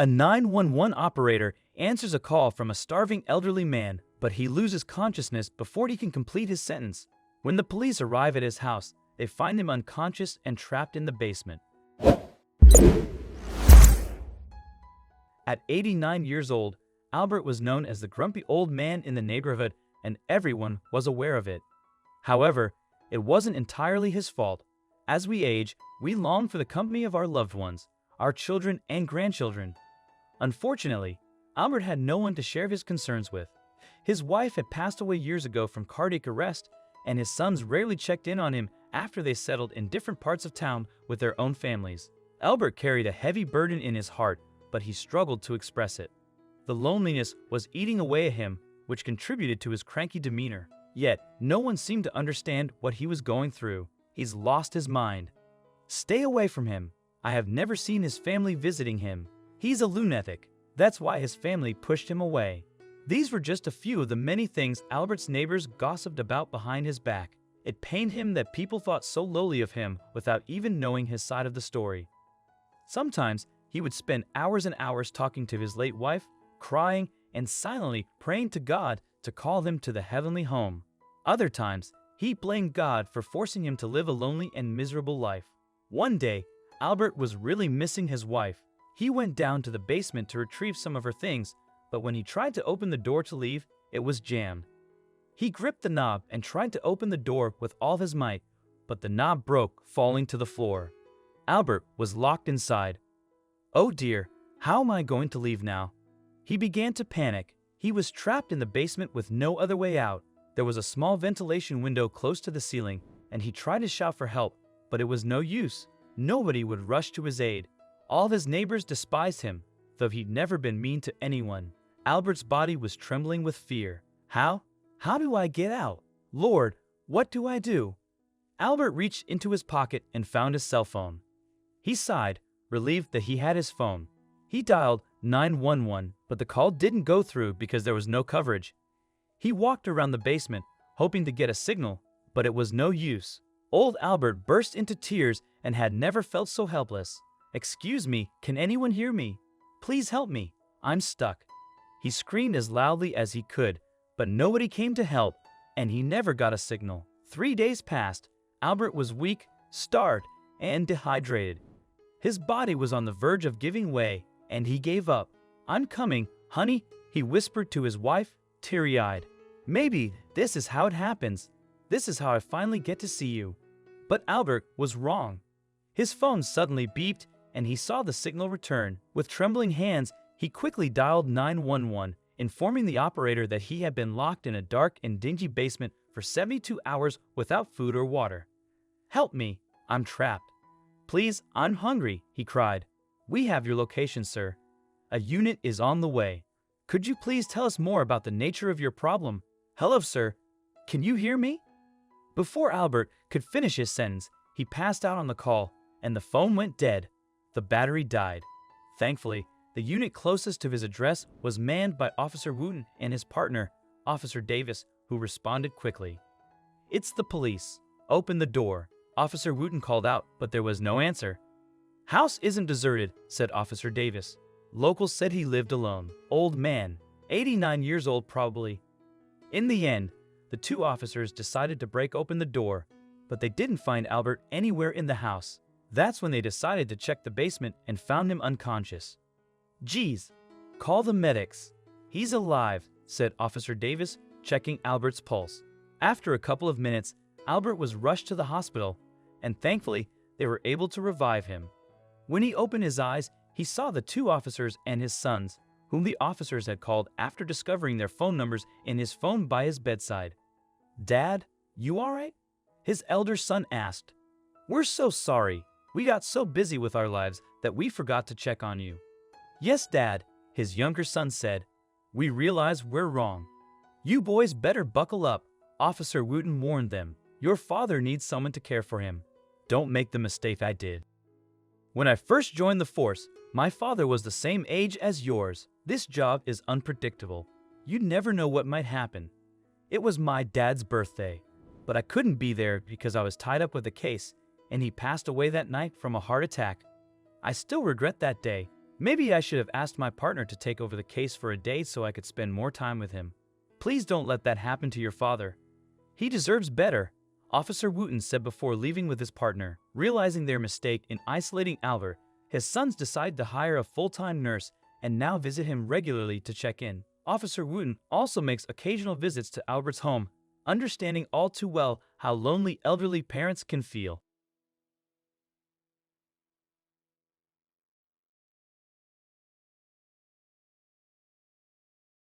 A 911 operator answers a call from a starving elderly man, but he loses consciousness before he can complete his sentence. When the police arrive at his house, they find him unconscious and trapped in the basement. At 89 years old, Albert was known as the grumpy old man in the neighborhood, and everyone was aware of it. However, it wasn't entirely his fault. As we age, we long for the company of our loved ones, our children and grandchildren. Unfortunately, Albert had no one to share his concerns with. His wife had passed away years ago from cardiac arrest, and his sons rarely checked in on him after they settled in different parts of town with their own families. Albert carried a heavy burden in his heart, but he struggled to express it. The loneliness was eating away at him, which contributed to his cranky demeanor. Yet, no one seemed to understand what he was going through. He's lost his mind. Stay away from him. I have never seen his family visiting him. He's a lunatic. That's why his family pushed him away. These were just a few of the many things Albert's neighbors gossiped about behind his back. It pained him that people thought so lowly of him without even knowing his side of the story. Sometimes, he would spend hours and hours talking to his late wife, crying and silently praying to God to call them to the heavenly home. Other times, he blamed God for forcing him to live a lonely and miserable life. One day, Albert was really missing his wife. He went down to the basement to retrieve some of her things, but when he tried to open the door to leave, it was jammed. He gripped the knob and tried to open the door with all his might, but the knob broke, falling to the floor. Albert was locked inside. Oh dear, how am I going to leave now? He began to panic. He was trapped in the basement with no other way out. There was a small ventilation window close to the ceiling, and he tried to shout for help, but it was no use. Nobody would rush to his aid. All of his neighbors despised him, though he'd never been mean to anyone. Albert's body was trembling with fear. How do I get out? Lord, what do I do? Albert reached into his pocket and found his cell phone. He sighed, relieved that he had his phone. He dialed 911, but the call didn't go through because there was no coverage. He walked around the basement, hoping to get a signal, but it was no use. Old Albert burst into tears and had never felt so helpless. "Excuse me, can anyone hear me? Please help me. I'm stuck." He screamed as loudly as he could, but nobody came to help, and he never got a signal. 3 days passed. Albert was weak, starved, and dehydrated. His body was on the verge of giving way, and he gave up. "I'm coming, honey," he whispered to his wife, teary-eyed. "Maybe this is how it happens. This is how I finally get to see you." But Albert was wrong. His phone suddenly beeped, and he saw the signal return. With trembling hands, he quickly dialed 911, informing the operator that he had been locked in a dark and dingy basement for 72 hours without food or water. "Help me, I'm trapped." "Please, I'm hungry," he cried. "We have your location, sir. A unit is on the way. Could you please tell us more about the nature of your problem? Hello, sir. Can you hear me?" Before Albert could finish his sentence, he passed out on the call, and the phone went dead. The battery died. Thankfully, the unit closest to his address was manned by Officer Wooten and his partner, Officer Davis, who responded quickly. "It's the police. Open the door," Officer Wooten called out, but there was no answer. "House isn't deserted," said Officer Davis. "Locals said he lived alone. Old man, 89 years old probably." In the end, the two officers decided to break open the door, but they didn't find Albert anywhere in the house. That's when they decided to check the basement and found him unconscious. "Geez, call the medics. He's alive," said Officer Davis, checking Albert's pulse. After a couple of minutes, Albert was rushed to the hospital, and thankfully, they were able to revive him. When he opened his eyes, he saw the two officers and his sons, whom the officers had called after discovering their phone numbers in his phone by his bedside. "Dad, you all right?" his elder son asked. "We're so sorry. We got so busy with our lives that we forgot to check on you." "Yes, Dad," his younger son said. "We realize we're wrong." "You boys better buckle up," Officer Wooten warned them. "Your father needs someone to care for him. Don't make the mistake I did. When I first joined the force, my father was the same age as yours. This job is unpredictable. You never know what might happen. It was my dad's birthday, but I couldn't be there because I was tied up with a case, and he passed away that night from a heart attack. I still regret that day. Maybe I should have asked my partner to take over the case for a day so I could spend more time with him. Please don't let that happen to your father. He deserves better, Officer Wooten said before leaving with his partner. Realizing their mistake in isolating Albert, his sons decide to hire a full-time nurse and now visit him regularly to check in. Officer Wooten also makes occasional visits to Albert's home, understanding all too well how lonely elderly parents can feel.